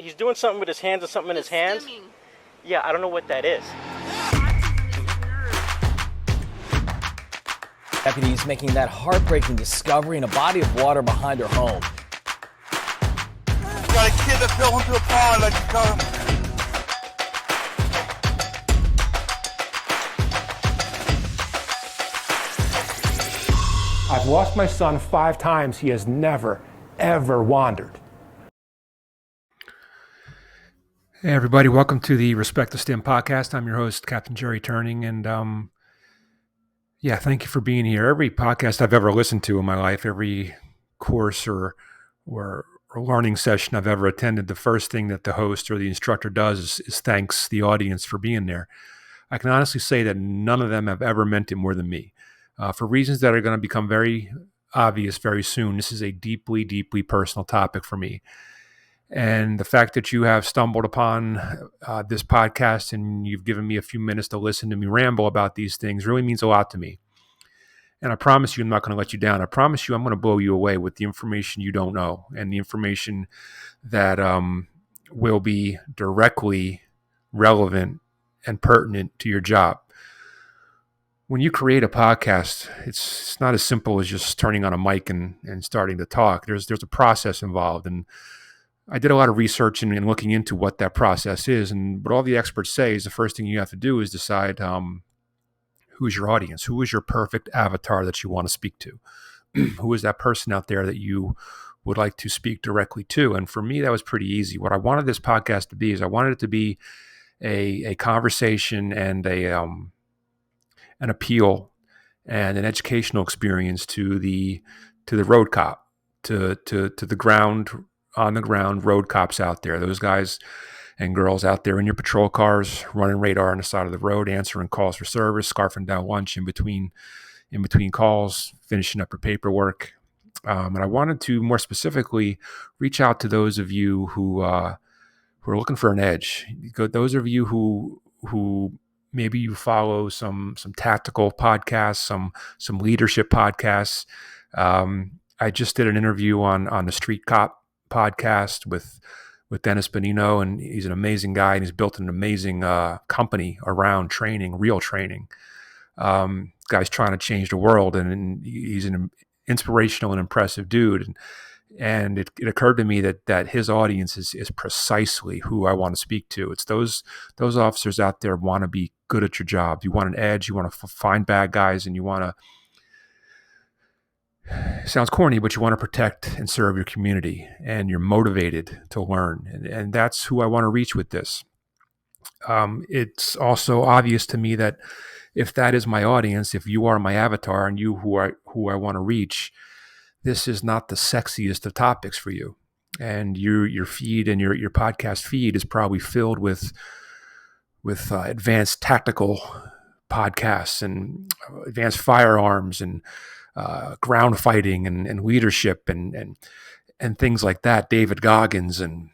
he's doing something with his hands and something in his hands. Stimming. Yeah, I don't know what that is. Deputies making that heartbreaking discovery in a body of water behind her home. Got a kid that fell into a pond, like you tell him. I've lost my son 5 times. He has never, ever wandered. Hey everybody, welcome to the Respect the Stim podcast. I'm your host, Captain Jerry Turning, and thank you for being here. Every podcast I've ever listened to in my life, every course or learning session I've ever attended, the first thing that the host or the instructor does is thanks the audience for being there. I can honestly say that none of them have ever meant it more than me. For reasons that are going to become very obvious very soon, this is a deeply, deeply personal topic for me. And the fact that you have stumbled upon this podcast and you've given me a few minutes to listen to me ramble about these things really means a lot to me. And I promise you I'm not going to let you down. I promise you I'm going to blow you away with the information you don't know and the information that will be directly relevant and pertinent to your job. When you create a podcast, it's not as simple as just turning on a mic and starting to talk. There's a process involved, and I did a lot of research and looking into what that process is. And what all the experts say is the first thing you have to do is decide who is your audience, who is your perfect avatar that you want to speak to, who is that person out there that you would like to speak directly to. And for me, that was pretty easy. What I wanted this podcast to be is I wanted it to be a conversation and an appeal and an educational experience to the road cop, to the on the ground road cops out there, those guys and girls out there in your patrol cars, running radar on the side of the road, answering calls for service, scarfing down lunch in between calls, finishing up your paperwork. And I wanted to more specifically reach out to those of you who are looking for an edge. Those of you who maybe you follow some tactical podcasts, some leadership podcasts. I just did an interview on the Street Cop podcast with Dennis Benino, and he's an amazing guy, and he's built an amazing company around training, real training. Guy's trying to change the world, and he's an inspirational and impressive dude. And it occurred to me that his audience is precisely who I want to speak to. It's those officers out there want to be good at your job. You want an edge. You want to find bad guys, and you want to. Sounds corny, but you want to protect and serve your community, and you're motivated to learn. And that's who I want to reach with this. It's also obvious to me that if that is my audience, if you are my avatar and you who I want to reach, this is not the sexiest of topics for you. And your feed and your podcast feed is probably filled with advanced tactical podcasts and advanced firearms and ground fighting and leadership and things like that. David Goggins and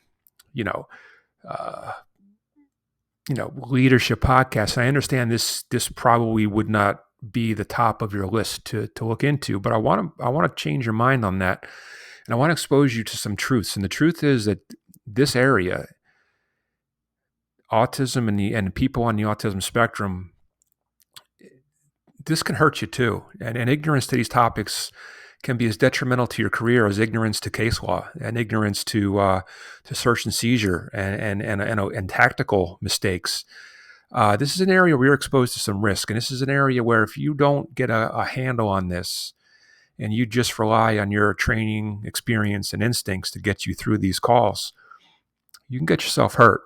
leadership podcasts. And I understand this probably would not be the top of your list to look into, but I want to change your mind on that, and I want to expose you to some truths. And the truth is that this area, autism and people on the autism spectrum, this can hurt you too. And ignorance to these topics can be as detrimental to your career as ignorance to case law and ignorance to search and seizure and tactical mistakes. This is an area where you're exposed to some risk. And this is an area where if you don't get a handle on this and you just rely on your training, experience, and instincts to get you through these calls, you can get yourself hurt.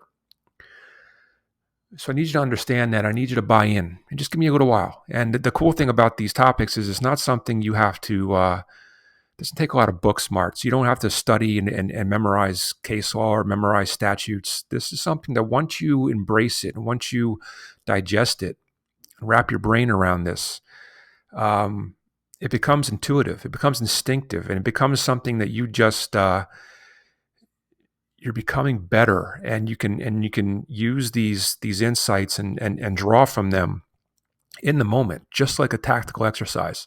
So I need you to understand that. I need you to buy in and just give me a little while. And the cool thing about these topics is it's not something you have to, it doesn't take a lot of book smarts. You don't have to study and memorize case law or memorize statutes. This is something that once you embrace it and once you digest it, wrap your brain around this, it becomes intuitive, it becomes instinctive, and it becomes something that you just, you're becoming better, and you can use these insights and draw from them in the moment, just like a tactical exercise,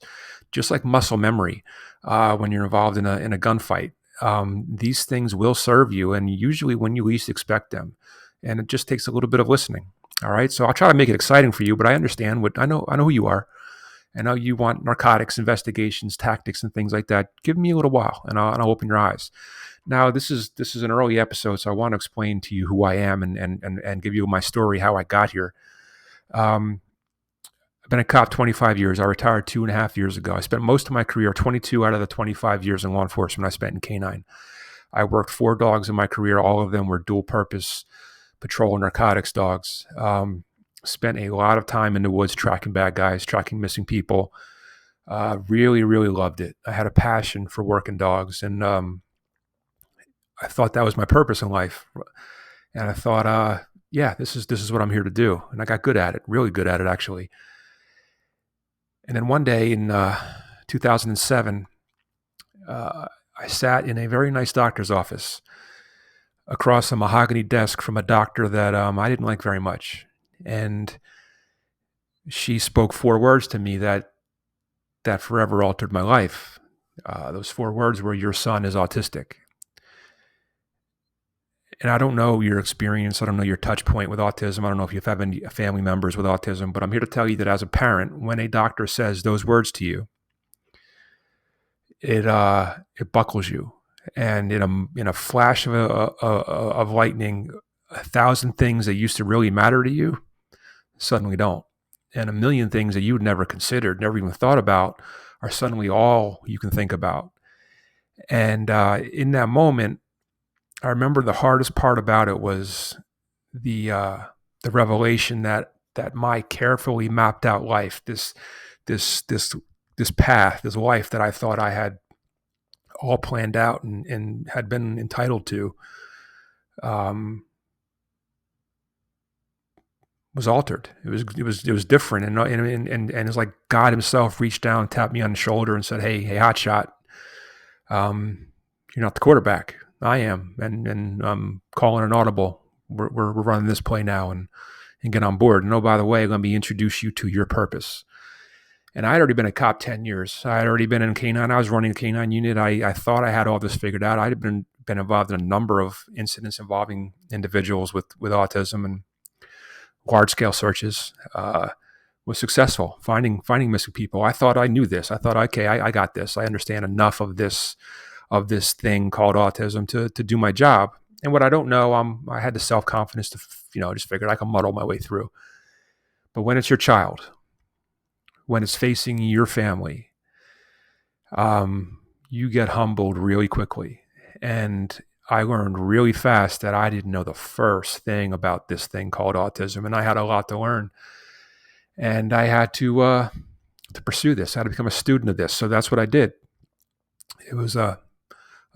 just like muscle memory when you're involved in a gunfight. these things will serve you, and usually when you least expect them. And it just takes a little bit of listening. All right. So I'll try to make it exciting for you, but I understand I know who you are. I know you want narcotics investigations, tactics, and things like that. Give me a little while, and I'll open your eyes. Now, this is an early episode, so I want to explain to you who I am and give you my story, how I got here. I've been a cop 25 years. I retired 2.5 years ago. I spent most of my career, 22 out of the 25 years in law enforcement, I spent in K-9. I worked 4 dogs in my career. All of them were dual purpose patrol narcotics dogs. Spent a lot of time in the woods tracking bad guys, tracking missing people. Really, really loved it. I had a passion for working dogs, and I thought that was my purpose in life. And I thought, yeah, this is what I'm here to do. And I got good at it, really good at it, actually. And then one day in 2007, I sat in a very nice doctor's office across a mahogany desk from a doctor that I didn't like very much. And she spoke 4 words to me that forever altered my life. Those 4 words were, "Your son is autistic." And I don't know your experience. I don't know your touch point with autism. I don't know if you have any family members with autism, but I'm here to tell you that as a parent, when a doctor says those words to you, it buckles you. And in a flash of lightning, 1,000 things that used to really matter to you suddenly don't. And a million things that you'd never considered, never even thought about, are suddenly all you can think about. And in that moment, I remember the hardest part about it was the revelation that my carefully mapped out life, this path, this life that I thought I had all planned out and had been entitled to, was altered. It was different, and it's like God Himself reached down, tapped me on the shoulder, and said, "Hey, hotshot, you're not the quarterback. I am, and I'm calling an audible. We're running this play now, and get on board. And oh, by the way, let me introduce you to your purpose." And I had already been a cop 10 years. I had already been in K-9. I was running a K-9 unit. I thought I had all this figured out. I had been involved in a number of incidents involving individuals with autism and large-scale searches. Was successful finding missing people. I thought I knew this. I thought, okay, I got this. I understand enough of this thing called autism to do my job. And what I don't know, I had the self-confidence to, just figured I can muddle my way through. But when it's your child, when it's facing your family, you get humbled really quickly. And I learned really fast that I didn't know the first thing about this thing called autism, and I had a lot to learn. And I had to pursue this. I had to become a student of this. So that's what I did. It was a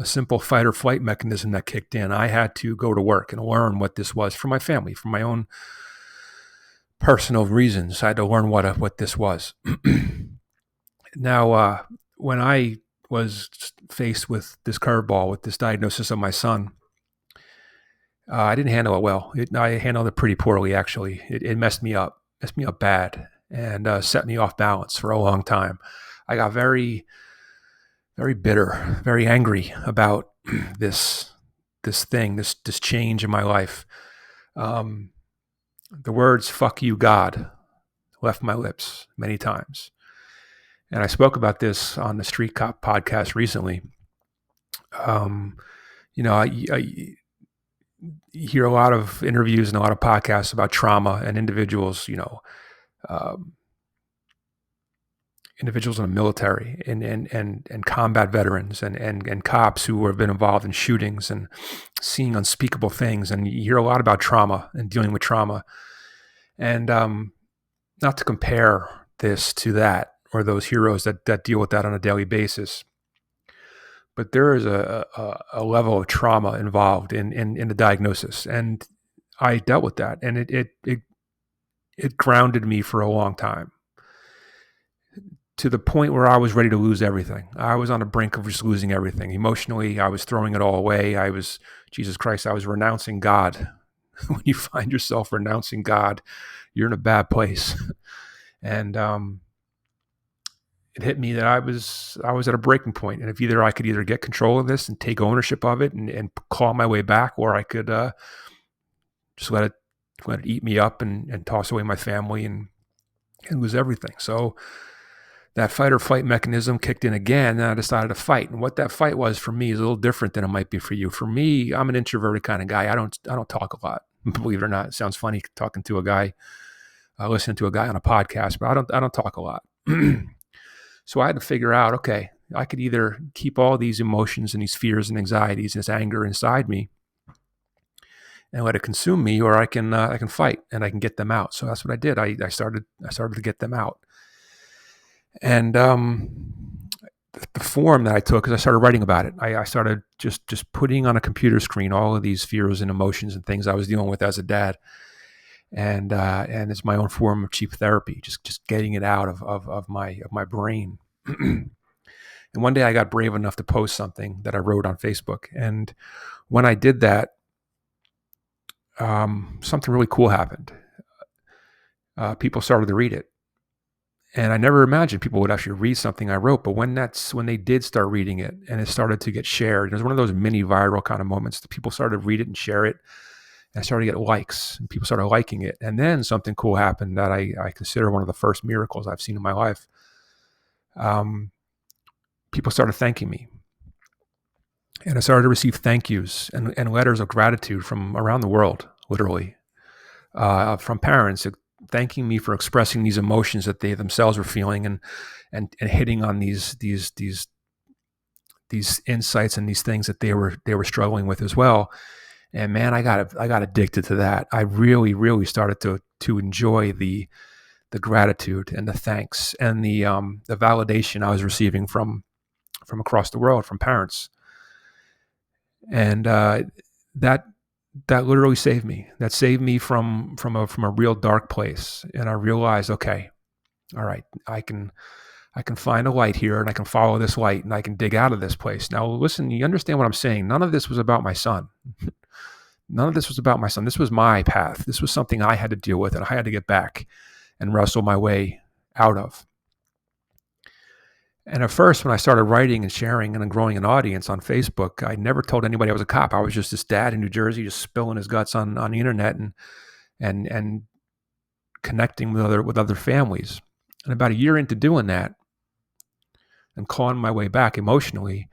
simple fight or flight mechanism that kicked in. I had to go to work and learn what this was for my family, for my own personal reasons. I had to learn what this was. Now, when I was faced with this curveball, with this diagnosis of my son, I didn't handle it well. I handled it pretty poorly, actually. It messed me up bad, and set me off balance for a long time. I got very, very bitter, very angry about this thing, this change in my life. The words "fuck you, God" left my lips many times. And I spoke about this on the Street Cop podcast recently. I hear a lot of interviews and a lot of podcasts about trauma and individuals, individuals in the military and combat veterans and cops who have been involved in shootings and seeing unspeakable things. And you hear a lot about trauma and dealing with trauma. And not to compare this to that or those heroes that deal with that on a daily basis, but there is a level of trauma involved in the diagnosis. And I dealt with that, and it grounded me for a long time, to the point where I was ready to lose everything. I was on the brink of just losing everything. Emotionally, I was throwing it all away. I was renouncing God. When you find yourself renouncing God, you're in a bad place. And it hit me that I was at a breaking point, and if either I could either get control of this and take ownership of it and claw my way back, or I could just let it eat me up and toss away my family and lose everything. So that fight or flight mechanism kicked in again, and I decided to fight. And what that fight was for me is a little different than it might be for you. For me, I'm an introverted kind of guy. I don't talk a lot. Believe it or not, it sounds funny talking to a guy, listening to a guy on a podcast, but I don't talk a lot. So I had to figure out, okay, I could either keep all these emotions and these fears and anxieties and this anger inside me and let it consume me, or I can fight and I can get them out. So that's what I did. I started to get them out. And the form that I took is I started writing about it. I started just putting on a computer screen all of these fears and emotions and things I was dealing with as a dad. And it's my own form of cheap therapy, just getting it out of my brain. And one day I got brave enough to post something that I wrote on Facebook. And when I did that, something really cool happened. People started to read it. And I never imagined people would actually read something I wrote, but when they did start reading it and it started to get shared, it was one of those mini viral kind of moments that people started to read it and share it, and I started to get likes and people started liking it. And then something cool happened that I consider one of the first miracles I've seen in my life. People started thanking me, and I started to receive thank yous and letters of gratitude from around the world, literally, from parents thanking me for expressing these emotions that they themselves were feeling and hitting on these insights and these things that they were struggling with as well. And man, I got addicted to that. I really started to enjoy the gratitude and the thanks and the validation I was receiving from across the world from parents. And that literally saved me. That saved me from a real dark place. And I realized, okay, all right, I can find a light here, and I can follow this light, and I can dig out of this place. Now, listen, you understand what I'm saying? None of this was about my son. None of this was about my son. This was my path. This was something I had to deal with, and I had to get back and wrestle my way out of. And at first, when I started writing and sharing and growing an audience on Facebook, I never told anybody I was a cop. I was just this dad in New Jersey, just spilling his guts on the internet and connecting with other families. And about a year into doing that and clawing my way back emotionally,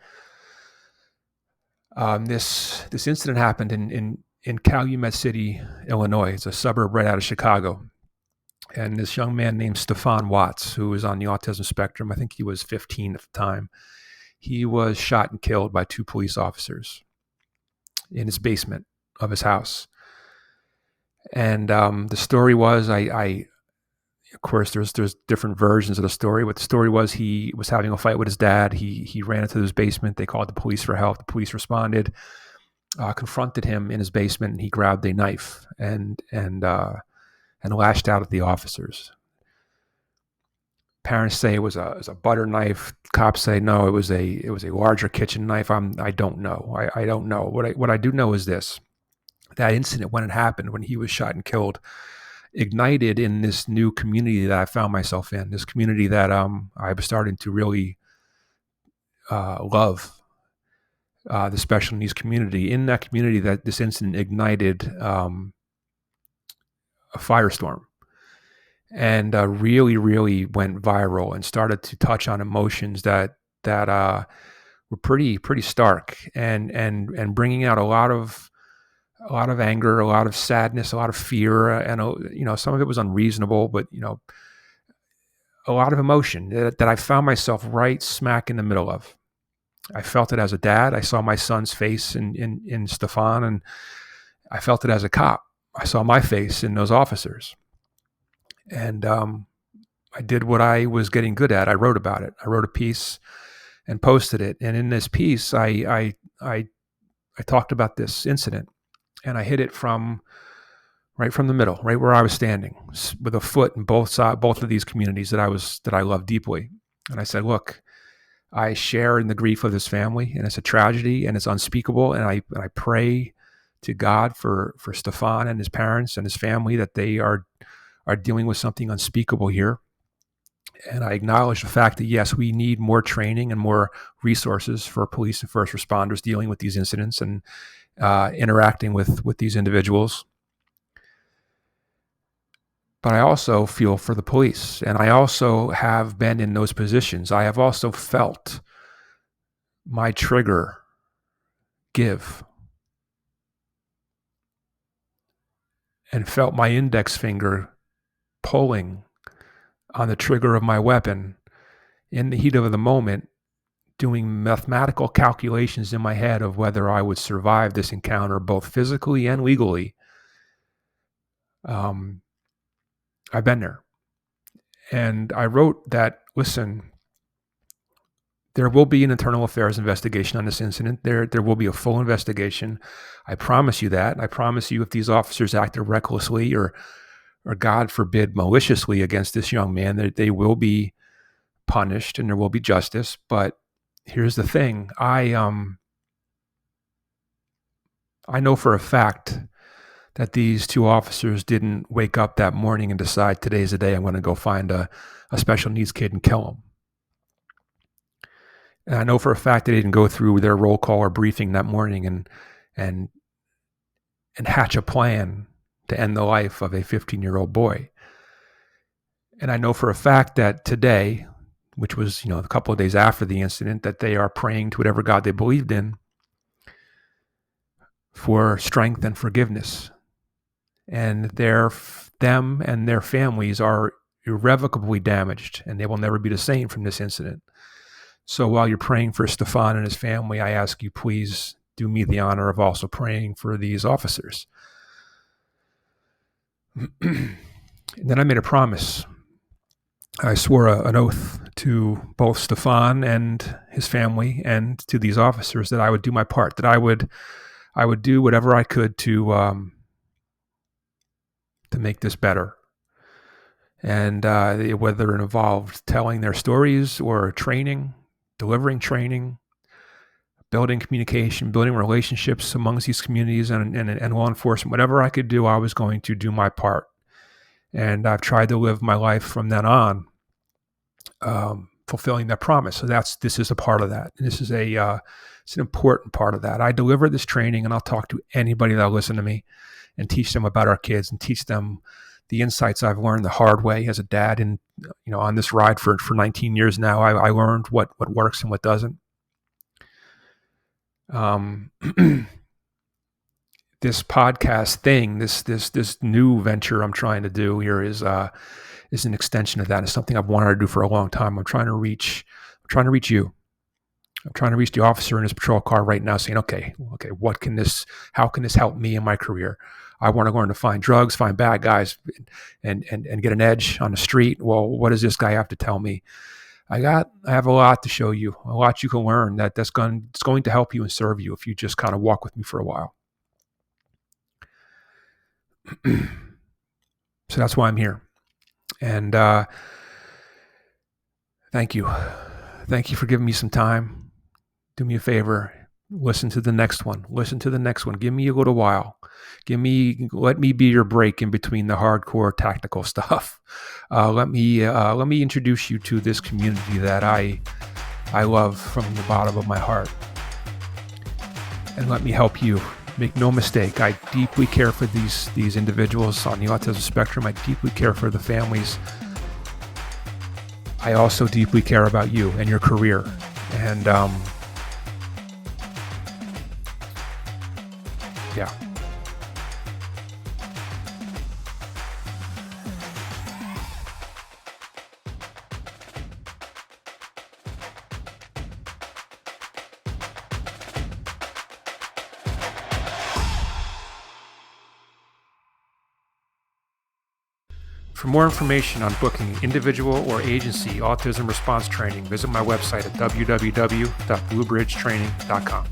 this incident happened in Calumet City, Illinois. It's a suburb right out of Chicago. And this young man named Stefan Watts, who was on the autism spectrum, I think he was 15 at the time, he was shot and killed by 2 police officers in his basement of his house. And the story was, of course, there's different versions of the story, but the story was he was having a fight with his dad. He ran into his basement. They called the police for help. The police responded, confronted him in his basement, and he grabbed a knife and lashed out at the officers. Parents say it was a butter knife. Cops say no, it was a larger kitchen knife. I don't know. I don't know. What I do know is this: that incident, when it happened, when he was shot and killed, ignited in this new community that I found myself in. This community that I was starting to really love, the special needs community. In that community, that this incident ignited a firestorm. And really went viral and started to touch on emotions that were pretty stark and bringing out a lot of anger, a lot of sadness, a lot of fear, and some of it was unreasonable, but a lot of emotion that I found myself right smack in the middle of. I felt it as a dad. I saw my son's face in Stefan, and I felt it as a cop. I saw my face in those officers. And I did what I was getting good at. I wrote about it. I wrote a piece and posted it. And in this piece, I talked about this incident, and I hit it right from the middle, right where I was standing, with a foot in both of these communities that I love deeply. And I said, look, I share in the grief of this family, and it's a tragedy, and it's unspeakable. And I pray to God for Stefan and his parents and his family, that they are dealing with something unspeakable here. And I acknowledge the fact that, yes, we need more training and more resources for police and first responders dealing with these incidents and interacting with these individuals. But I also feel for the police, and I also have been in those positions. I have also felt my trigger give and felt my index finger pulling on the trigger of my weapon in the heat of the moment, doing mathematical calculations in my head of whether I would survive this encounter, both physically and legally. I've been there. And I wrote that, listen, there will be an internal affairs investigation on this incident. There will be a full investigation. I promise you that. I promise you if these officers acted recklessly or God forbid, maliciously against this young man, that they will be punished and there will be justice. But here's the thing. I know for a fact that these two officers didn't wake up that morning and decide today's the day I'm going to go find a special needs kid and kill him. And I know for a fact that they didn't go through their roll call or briefing that morning and hatch a plan to end the life of a 15-year-old boy. And I know for a fact that today, which was, a couple of days after the incident, that they are praying to whatever God they believed in for strength and forgiveness. And them and their families are irrevocably damaged, and they will never be the same from this incident. So while you're praying for Stefan and his family, I ask you, please do me the honor of also praying for these officers. And then I made a promise. I swore an oath to both Stefan and his family and to these officers that I would do my part, that I would do whatever I could to make this better. And whether it involved telling their stories or training, delivering training, building communication, building relationships amongst these communities and law enforcement, whatever I could do, I was going to do my part. And I've tried to live my life from then on, fulfilling that promise. So this is a part of that. And this is it's an important part of that. I deliver this training, and I'll talk to anybody that'll listen to me and teach them about our kids and teach them the insights I've learned the hard way as a dad. And, on this ride for 19 years now, I learned what works and what doesn't. This podcast thing, this new venture I'm trying to do here is an extension of that. It's something I've wanted to do for a long time. I'm trying to reach you. I'm trying to reach the officer in his patrol car right now, saying, okay, how can this help me in my career? I want to learn to find drugs, find bad guys, and get an edge on the street. Well, what does this guy have to tell me? I have a lot to show you, a lot you can learn it's going to help you and serve you if you just kind of walk with me for a while. So that's why I'm here. And thank you. Thank you for giving me some time. Do me a favor. Listen to the next one. Give me a little while. Let me be your break in between the hardcore tactical stuff. Let me introduce you to this community that I love from the bottom of my heart. And let me help you. Make no mistake, I deeply care for these individuals on the autism spectrum. I deeply care for the families. I also deeply care about you and your career. And yeah. For more information on booking individual or agency autism response training, visit my website at www.bluebridgetraining.com.